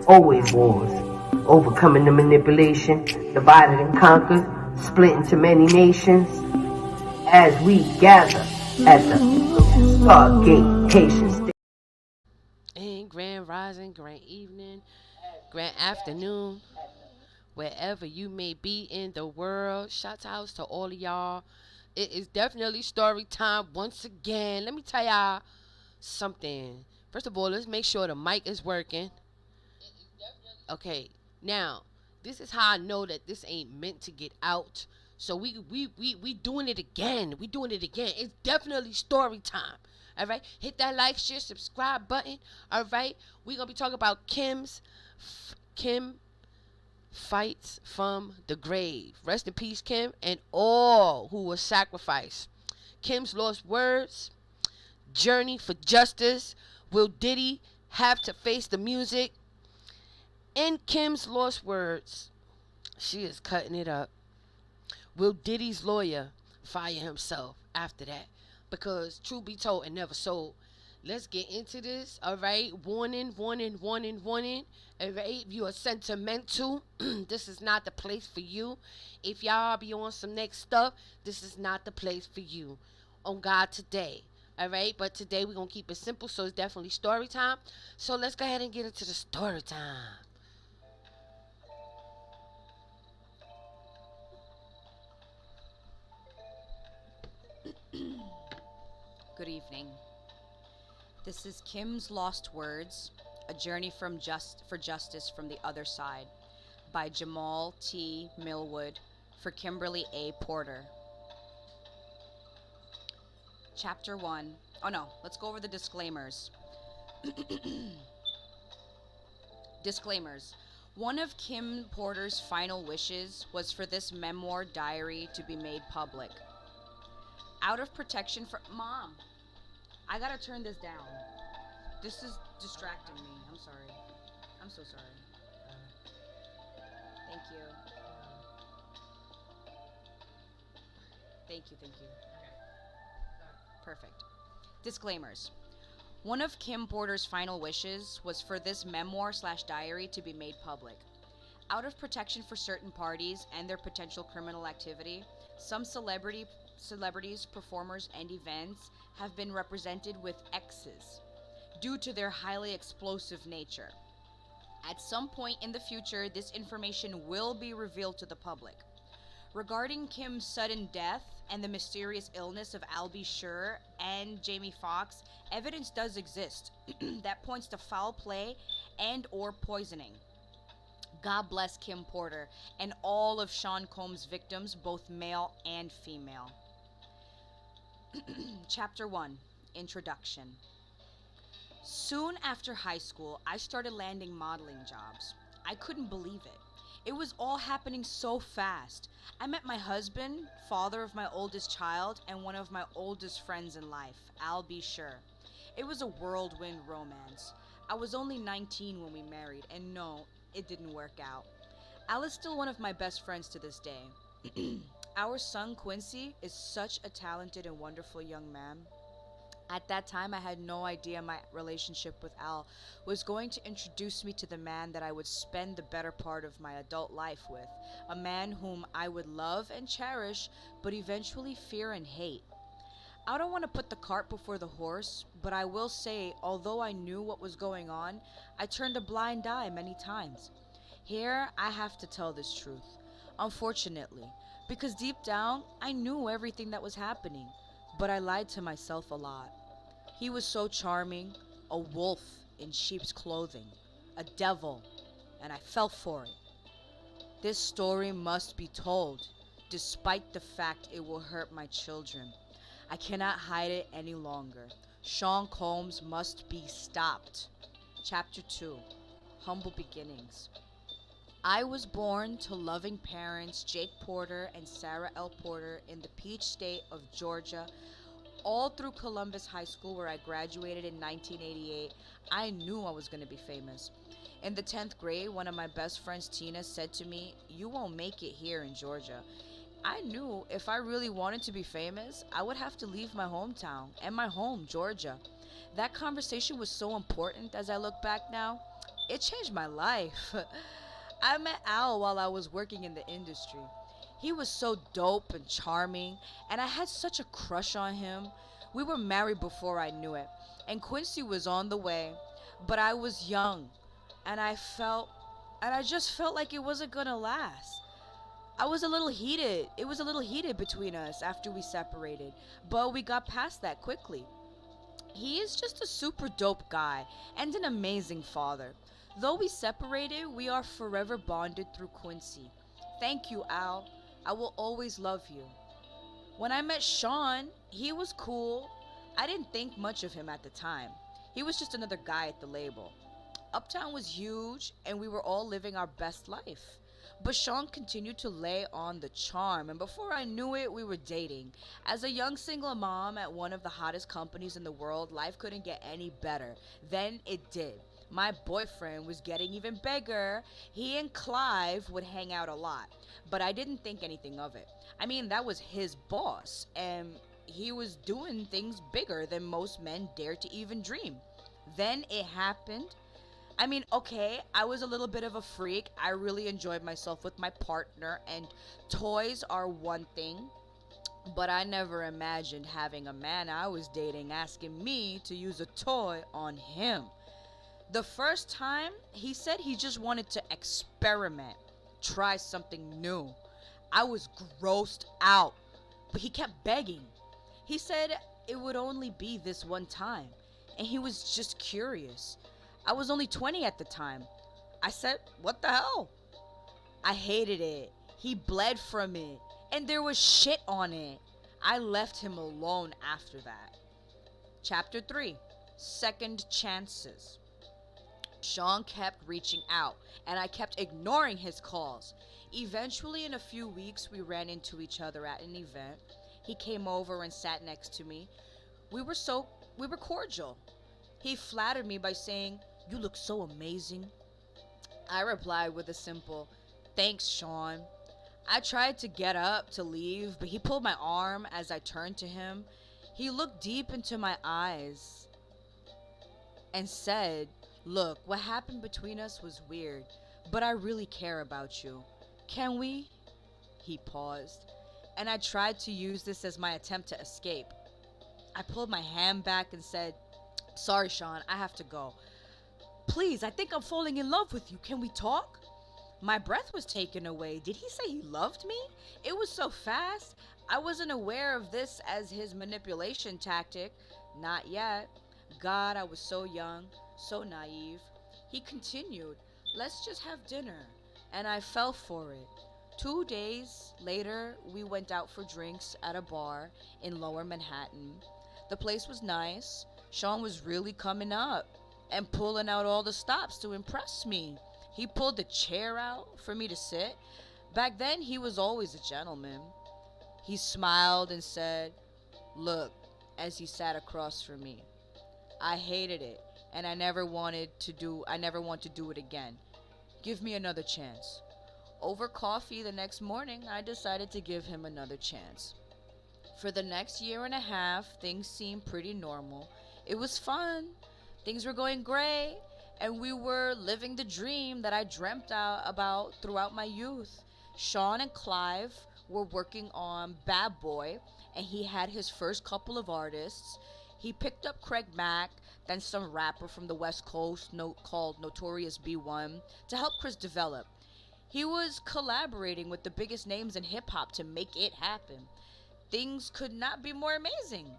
always wars. Overcoming the manipulation, divided and conquered, split into many nations. As we gather at the Stargate Haitian State. And grand rising, grand evening, grand afternoon, wherever you may be in the world. Shout outs to all of y'all. It is definitely story time once again. Let me tell y'all something. First of all, let's make sure the mic is working. Okay, now this is how I know that this ain't meant to get out. So we doing it again. We doing it again. It's definitely story time. All right, hit that like, share, subscribe button. All right, we gonna be talking about Kim fights from the grave. Rest in peace, Kim, and all who were sacrificed. Kim's lost words. Journey for justice. Will Diddy have to face the music? In Kim's lost words, she is cutting it up. Will Diddy's lawyer fire himself after that? Because truth be told and never sold. Let's get into this. All right. Warning, warning, warning, warning. All right. If you are sentimental, this is not the place for you. If y'all be on some next stuff, this is not the place for you. On God today. All right. But today we're going to keep it simple. So it's definitely story time. So let's go ahead and get into the story time. Good evening. This is Kim's Lost Words, A Journey for Justice from the Other Side by Jamal T. Millwood for Kimberly A. Porter. Chapter 1. Oh no, let's go over the disclaimers. Disclaimers. One of Kim Porter's final wishes was for this memoir diary to be made public. Out of protection for... Mom, I gotta turn this down. This is distracting me. I'm sorry. I'm so sorry. Thank you. Thank you. Perfect. Disclaimers. One of Kim Porter's final wishes was for this memoir/diary to be made public. Out of protection for certain parties and their potential criminal activity, some celebrities, performers, and events have been represented with X's due to their highly explosive nature. At some point in the future, this information will be revealed to the public. Regarding Kim's sudden death and the mysterious illness of Albie Schur and Jamie Foxx, evidence does exist that points to foul play and or poisoning. God bless Kim Porter and all of Sean Combs' victims, both male and female. Chapter 1. Introduction. Soon after high school, I started landing modeling jobs. I couldn't believe it. It was all happening so fast. I met my husband, father of my oldest child, and one of my oldest friends in life, Albie Schur. It was a whirlwind romance. I was only 19 when we married, and no, it didn't work out. Al is still one of my best friends to this day. Our son Quincy is such a talented and wonderful young man. At that time, I had no idea my relationship with Al was going to introduce me to the man that I would spend the better part of my adult life with, a man whom I would love and cherish, but eventually fear and hate. I don't want to put the cart before the horse, but I will say, although I knew what was going on, I turned a blind eye many times. Here, I have to tell this truth, unfortunately, because deep down, I knew everything that was happening, but I lied to myself a lot. He was so charming, a wolf in sheep's clothing, a devil, and I fell for it. This story must be told, despite the fact it will hurt my children. I cannot hide it any longer. Sean Combs must be stopped. Chapter 2. Humble Beginnings. I was born to loving parents Jake Porter and Sarah L. Porter in the Peach State of Georgia. All through Columbus High School, where I graduated in 1988, I knew I was going to be famous. In the 10th grade, one of my best friends, Tina, said to me, "You won't make it here in Georgia." I knew if I really wanted to be famous, I would have to leave my hometown and my home, Georgia. That conversation was so important as I look back now. It changed my life. I met Al while I was working in the industry. He was so dope and charming, and I had such a crush on him. We were married before I knew it, and Quincy was on the way, but I was young, and I just felt like it wasn't gonna last. I was a little heated. It was a little heated between us after we separated, but we got past that quickly. He is just a super dope guy and an amazing father. Though we separated, we are forever bonded through Quincy. Thank you, Al. I will always love you. When I met Sean, he was cool. I didn't think much of him at the time. He was just another guy at the label. Uptown was huge, and we were all living our best life. But Sean continued to lay on the charm, and before I knew it, we were dating. As a young single mom at one of the hottest companies in the world, life couldn't get any better. Then it did. My boyfriend was getting even bigger. He and Clive would hang out a lot, but I didn't think anything of it. I mean, that was his boss, and he was doing things bigger than most men dare to even dream. Then it happened. I mean, okay, I was a little bit of a freak. I really enjoyed myself with my partner, and toys are one thing, but I never imagined having a man I was dating asking me to use a toy on him. The first time, he said he just wanted to experiment, try something new. I was grossed out, but he kept begging. He said it would only be this one time, and he was just curious. I was only 20 at the time. I said, what the hell? I hated it. He bled from it, and there was shit on it. I left him alone after that. Chapter 3, Second Chances. Sean kept reaching out, and I kept ignoring his calls. Eventually, in a few weeks, we ran into each other at an event. He came over and sat next to me. We were cordial. He flattered me by saying, "You look so amazing." I replied with a simple, "Thanks, Sean." I tried to get up to leave, but he pulled my arm as I turned to him. He looked deep into my eyes and said, "Look, what happened between us was weird, but I really care about you. Can we?" He paused, and I tried to use this as my attempt to escape. I pulled my hand back and said, "Sorry, Sean, I have to go. Please, I think I'm falling in love with you. Can we talk?" My breath was taken away. Did he say he loved me? It was so fast. I wasn't aware of this as his manipulation tactic. Not yet. God, I was so young, so naive. He continued, "Let's just have dinner." And I fell for it. 2 days later, we went out for drinks at a bar in Lower Manhattan. The place was nice. Sean was really coming up and pulling out all the stops to impress me. He pulled the chair out for me to sit. Back then, he was always a gentleman. He smiled and said, "Look," as he sat across from me. "I hated it, and I never want to do it again. Give me another chance." Over coffee the next morning, I decided to give him another chance. For the next year and a half, things seemed pretty normal. It was fun. Things were going great, and we were living the dream that I dreamt about throughout my youth. Sean and Clive were working on Bad Boy, and he had his first couple of artists. He picked up Craig Mack, then some rapper from the West Coast called Notorious B1, to help Chris develop. He was collaborating with the biggest names in hip-hop to make it happen. Things could not be more amazing.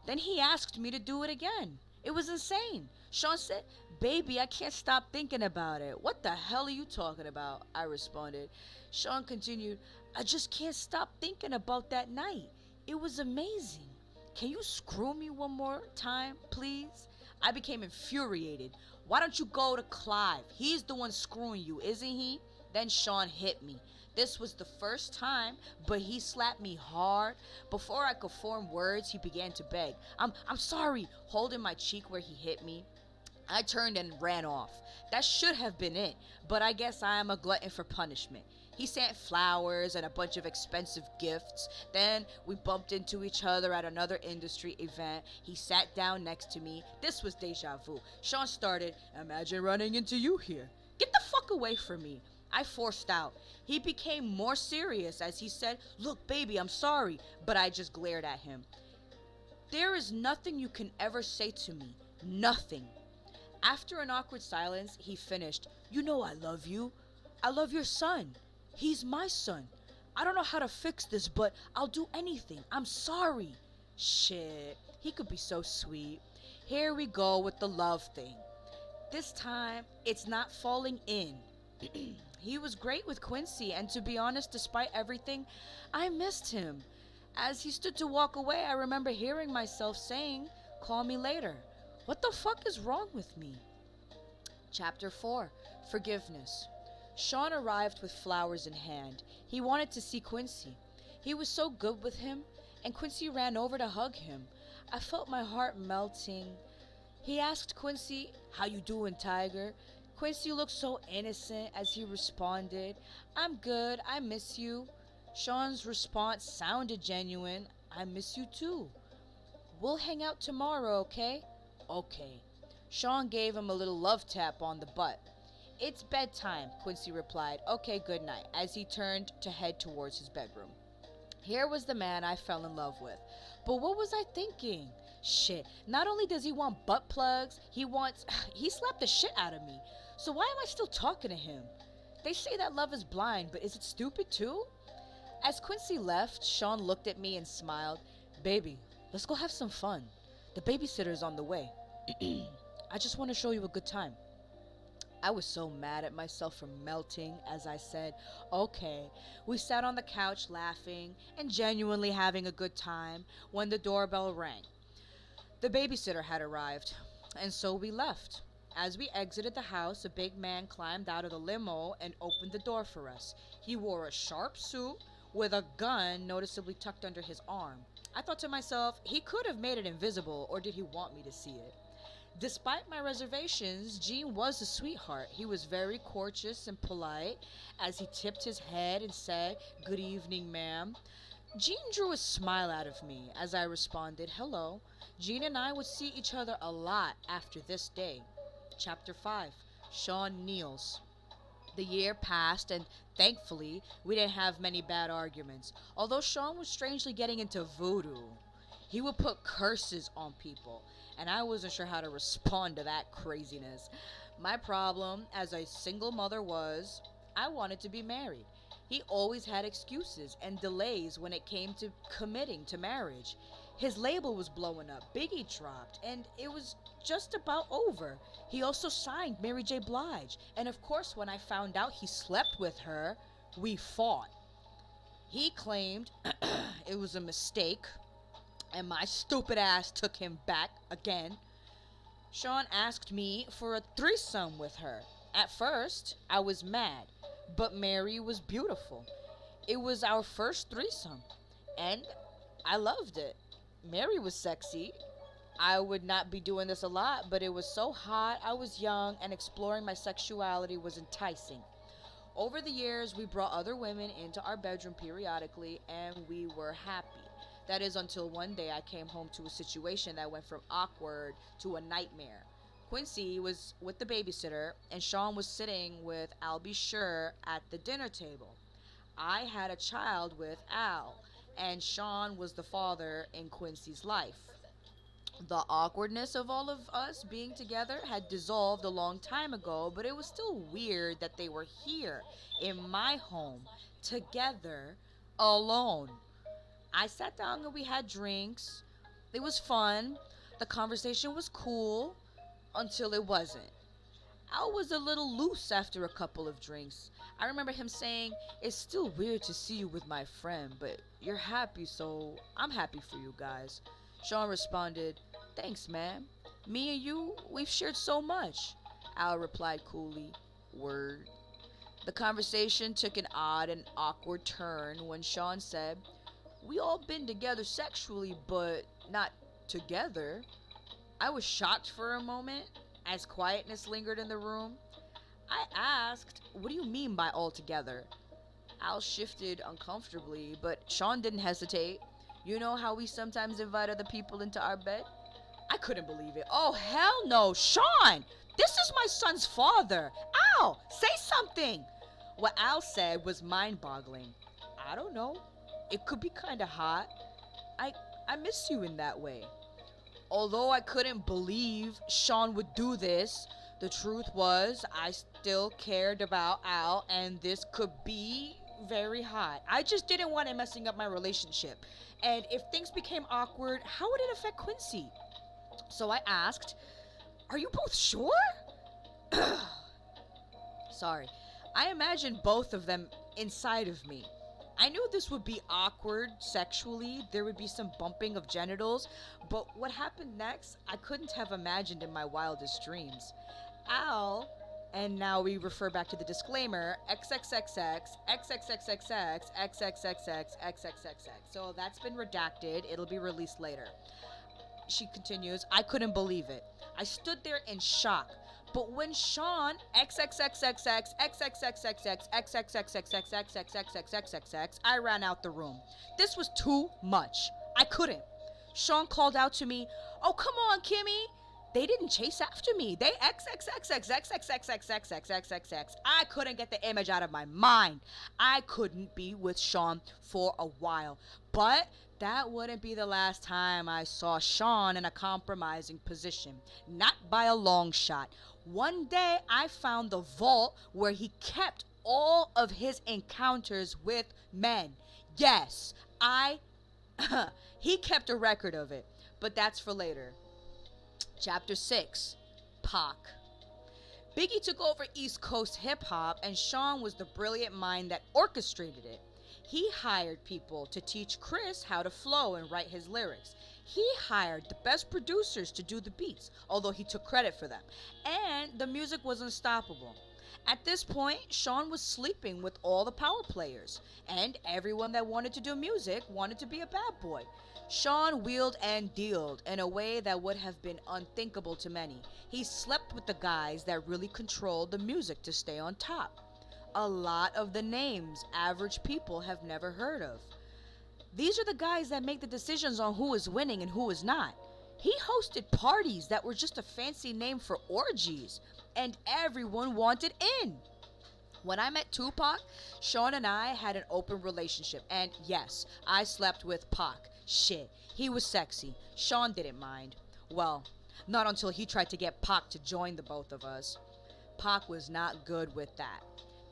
Then he asked me to do it again. It was insane. Sean said, "Baby, I can't stop thinking about it." "What the hell are you talking about?" I responded. Sean continued, "I just can't stop thinking about that night. It was amazing. Can you screw me one more time, please?" I became infuriated. "Why don't you go to Clive? He's the one screwing you, isn't he?" Then Sean hit me. This was the first time, but he slapped me hard. Before I could form words, he began to beg. I'm sorry," holding my cheek where he hit me. I turned and ran off. That should have been it, but I guess I am a glutton for punishment. He sent flowers and a bunch of expensive gifts. Then we bumped into each other at another industry event. He sat down next to me. This was deja vu. Sean started, "Imagine running into you here. Get the fuck away from me." I forced out. He became more serious as he said, "Look, baby, I'm sorry." But I just glared at him. "There is nothing you can ever say to me. Nothing." After an awkward silence, he finished, "You know I love you. I love your son. He's my son. I don't know how to fix this, but I'll do anything. I'm sorry." Shit, he could be so sweet. Here we go with the love thing. This time, it's not falling in. He was great with Quincy, and to be honest, despite everything, I missed him. As he stood to walk away, I remember hearing myself saying, "Call me later." What the fuck is wrong with me? Chapter 4. Forgiveness. Sean arrived with flowers in hand. He wanted to see Quincy. He was so good with him, and Quincy ran over to hug him. I felt my heart melting. He asked Quincy, "How you doing, Tiger?" Quincy looked so innocent as he responded, "I'm good, I miss you." Sean's response sounded genuine, "I miss you too. We'll hang out tomorrow, okay?" "Okay." Sean gave him a little love tap on the butt. "It's bedtime," Quincy replied. "Okay, good night," as he turned to head towards his bedroom. Here was the man I fell in love with. But what was I thinking? Shit, not only does he want butt plugs, he slapped the shit out of me. So why am I still talking to him? They say that love is blind, but is it stupid too? As Quincy left, Sean looked at me and smiled. "Baby, let's go have some fun. The babysitter's on the way." "I just want to show you a good time." I was so mad at myself for melting as I said, "Okay." We sat on the couch laughing and genuinely having a good time when the doorbell rang. The babysitter had arrived, and so we left. As we exited the house, a big man climbed out of the limo and opened the door for us. He wore a sharp suit with a gun noticeably tucked under his arm. I thought to myself, he could have made it invisible, or did he want me to see it? Despite my reservations, Gene was a sweetheart. He was very courteous and polite as he tipped his head and said, "Good evening, ma'am." Gene drew a smile out of me as I responded, "Hello." Gene and I would see each other a lot after this day. Chapter 5. Sean kneels. The year passed, and thankfully, we didn't have many bad arguments. Although Sean was strangely getting into voodoo. He would put curses on people, and I wasn't sure how to respond to that craziness. My problem as a single mother was, I wanted to be married. He always had excuses and delays when it came to committing to marriage. His label was blowing up, Biggie dropped, and it was just about over. He also signed Mary J. Blige, and of course when I found out he slept with her, we fought. He claimed it was a mistake, and my stupid ass took him back again. Sean asked me for a threesome with her. At first, I was mad, but Mary was beautiful. It was our first threesome, and I loved it. Mary was sexy. I would not be doing this a lot, but it was so hot, I was young, and exploring my sexuality was enticing. Over the years, we brought other women into our bedroom periodically, and we were happy. That is until one day I came home to a situation that went from awkward to a nightmare. Quincy was with the babysitter, and Sean was sitting with I'll be sure at the dinner table. I had a child with Al, and Sean was the father in Quincy's life. The awkwardness of all of us being together had dissolved a long time ago, but it was still weird that they were here in my home, together, alone. I sat down and we had drinks. It was fun. The conversation was cool until it wasn't. Al was a little loose after a couple of drinks. I remember him saying, "It's still weird to see you with my friend, but you're happy, so I'm happy for you guys." Sean responded, "Thanks, man. Me and you, we've shared so much." Al replied coolly, "Word." The conversation took an odd and awkward turn when Sean said, "We all been together sexually, but not together." I was shocked for a moment as quietness lingered in the room. I asked, "What do you mean by all together?" Al shifted uncomfortably, but Sean didn't hesitate. You know how we sometimes invite other people into our bed? I couldn't believe it. Oh, hell no. Sean! This is my son's father. Al, say something. What Al said was mind boggling. I don't know. It could be kind of hot. I, I miss you in that way. Although I couldn't believe Sean would do this, the truth was I still cared about Al, and this could be very hot. I just didn't want it messing up my relationship. And if things became awkward, how would it affect Quincy? So I asked, are you both sure? Sorry. I imagined both of them inside of me. I knew this would be awkward sexually. There would be some bumping of genitals. But what happened next, I couldn't have imagined in my wildest dreams. Al, and now we refer back to the disclaimer, XXXX, XXXXX, XXXX, XXXX. So that's been redacted. It'll be released later. She continues, I couldn't believe it. I stood there in shock. But when Sean XXXXX, XXXXX, XXXXX, I ran out the room. This was too much. I couldn't. Sean called out to me, oh, come on, Kimmy. They didn't chase after me. They XXXXX. I couldn't get the image out of my mind. I couldn't be with Sean for a while. But that wouldn't be the last time I saw Sean in a compromising position. Not by a long shot. One day I found the vault where he kept all of his encounters with men. Yes, he kept a record of it. But that's for later. Chapter 6, Pac. Biggie took over East Coast hip-hop, and Sean was the brilliant mind that orchestrated it. He hired people to teach Chris how to flow and write his lyrics. He hired the best producers to do the beats, although he took credit for them. And the music was unstoppable. At this point, Sean was sleeping with all the power players, and everyone that wanted to do music wanted to be a bad boy. Sean wheeled and dealed in a way that would have been unthinkable to many. He slept with the guys that really controlled the music to stay on top. A lot of the names average people have never heard of. These are the guys that make the decisions on who is winning and who is not. He hosted parties that were just a fancy name for orgies, and everyone wanted in. When I met Tupac, Sean and I had an open relationship, and yes, I slept with Pac. Shit, he was sexy. Sean didn't mind. Well, not until he tried to get Pac to join the both of us. Pac was not good with that.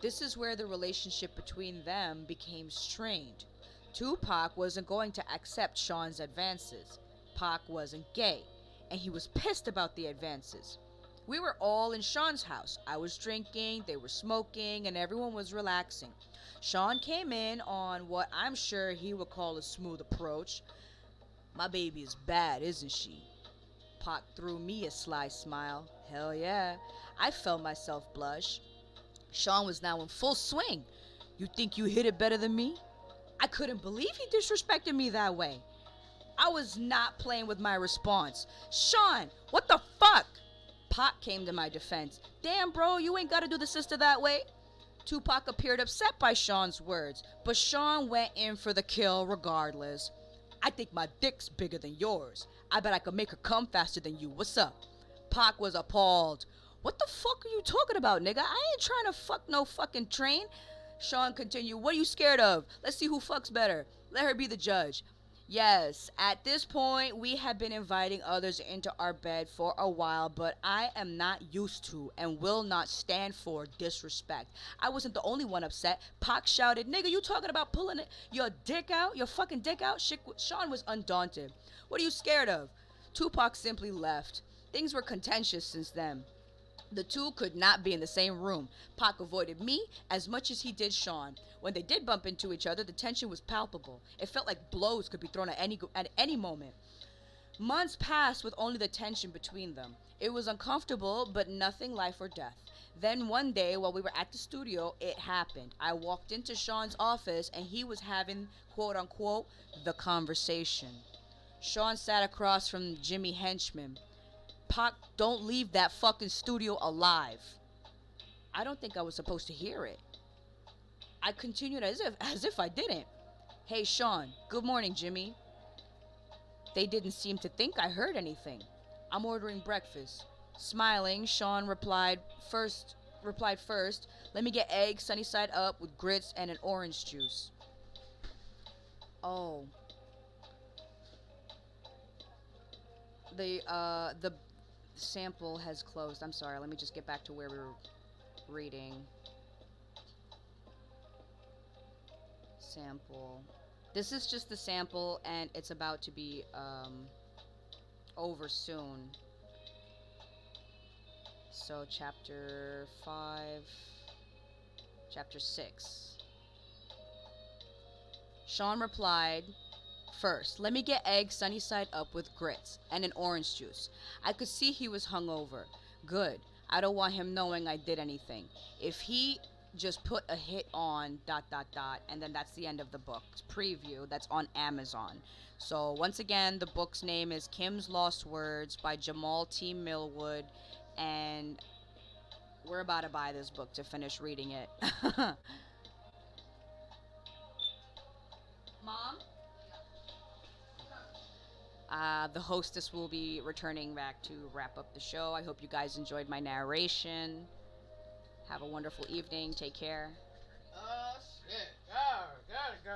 This is where the relationship between them became strained. Tupac wasn't going to accept Sean's advances. Pac wasn't gay, and he was pissed about the advances. We were all in Sean's house. I was drinking, they were smoking, and everyone was relaxing. Sean came in on what I'm sure he would call a smooth approach. My baby is bad, isn't she? Pac threw me a sly smile. Hell yeah. I felt myself blush. Sean was now in full swing. You think you hit it better than me? I couldn't believe he disrespected me that way. I was not playing with my response. Sean, what the fuck? Pac came to my defense. Damn, bro, you ain't gotta do the sister that way. Tupac appeared upset by Sean's words, but Sean went in for the kill regardless. I think my dick's bigger than yours. I bet I could make her come faster than you. What's up? Pac was appalled. What the fuck are you talking about, nigga? I ain't trying to fuck no fucking train. Sean continued, what are you scared of? Let's see who fucks better. Let her be the judge. Yes, at this point, we had been inviting others into our bed for a while, but I am not used to and will not stand for disrespect. I wasn't the only one upset. Pac shouted, nigga, you talking about pulling your dick out? Your fucking dick out? Sean was undaunted. What are you scared of? Tupac simply left. Things were contentious since then. The two could not be in the same room. Pac avoided me as much as he did Sean. When they did bump into each other, the tension was palpable. It felt like blows could be thrown at any moment. Months passed with only the tension between them. It was uncomfortable, but nothing life or death. Then one day, while we were at the studio, it happened. I walked into Sean's office, and he was having, quote-unquote, the conversation. Sean sat across from Jimmy Henchman. Pac, don't leave that fucking studio alive. I don't think I was supposed to hear it. I continued as if I didn't. Hey, Sean. Good morning, Jimmy. They didn't seem to think I heard anything. I'm ordering breakfast. Smiling, Sean replied first, let me get eggs sunny side up with grits and an orange juice. Oh. The sample has closed. I'm sorry. Let me just get back to where we were reading. Sample. This is just the sample, and it's about to be over soon. So chapter 5, chapter 6. Sean replied, first, let me get eggs sunny side up with grits and an orange juice. I could see he was hungover. Good. I don't want him knowing I did anything. If he just put a hit on ... and then that's the end of the book. It's preview that's on Amazon. So once again, the book's name is Kim's Lost Words by Jamal T. Millwood, and we're about to buy this book to finish reading it. Mom? The hostess will be returning back to wrap up the show. I hope you guys enjoyed my narration. Have a wonderful evening. Take care. Shit. Girl.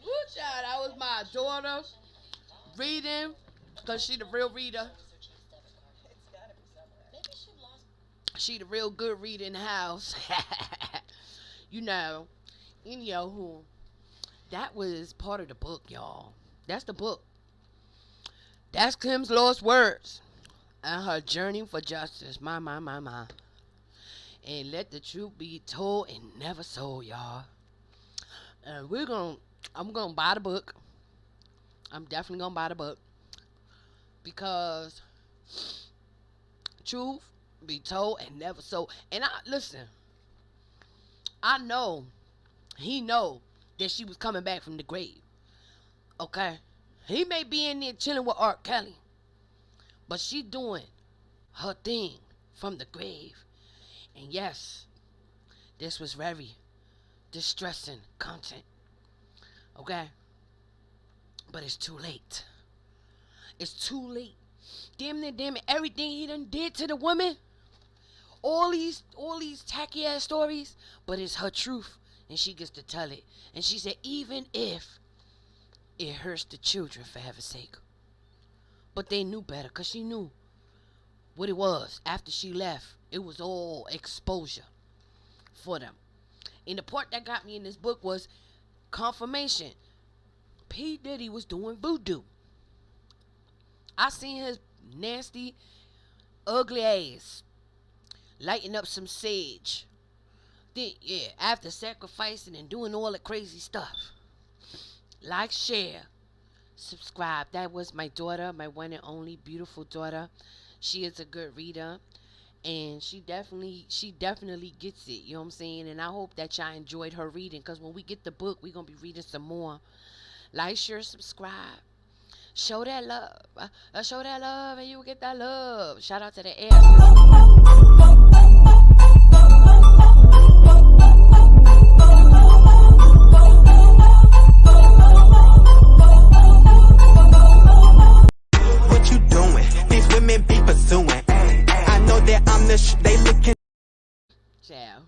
Woo, child, that was my daughter reading, because she the real reader. She the real good reader in the house. You know, anywho, that was part of the book, y'all. That's the book. That's Kim's Lost Words and her journey for justice. My. And let the truth be told and never sold, y'all. And I'm gonna buy the book. I'm definitely gonna buy the book, because truth be told and never sold. And I know he know that she was coming back from the grave. Okay, he may be in there chilling with R. Kelly, but she doing her thing from the grave. And yes, this was very distressing content. Okay? But it's too late. It's too late. Damn it, everything he done did to the woman. All these tacky ass stories, but it's her truth, and she gets to tell it. And she said, even if it hurts the children for heaven's sake. But they knew better, because she knew what it was. After she left, it was all exposure for them. And the part that got me in this book was confirmation. P. Diddy was doing voodoo. I seen his nasty, ugly ass lighting up some sage. Then, yeah, after sacrificing and doing all the crazy stuff. Like, share, subscribe. That was my daughter, my one and only beautiful daughter. She is a good reader, and she definitely gets it, you know what I'm saying? And I hope that y'all enjoyed her reading, because when we get the book, we're going to be reading some more. Like, share, subscribe. Show that love. Show that love, and you will get that love. Shout out to the air. What you doing? These women be pursuing. I know that I'm they looking. Ciao.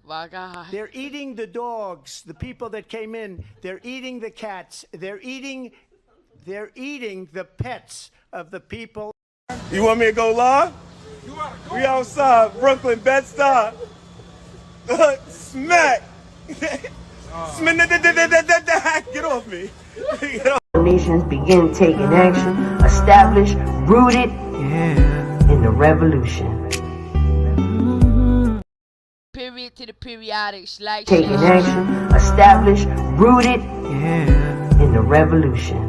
My God. They're eating the dogs, the people that came in. They're eating the cats. They're eating the pets of the people. You want me to go live? We outside, Brooklyn, Bed-Stuy. Smack. Get off me. Get off. Nations begin taking action, established, rooted in the revolution. Period to the periodics. Like, Taking action, established, rooted in the revolution.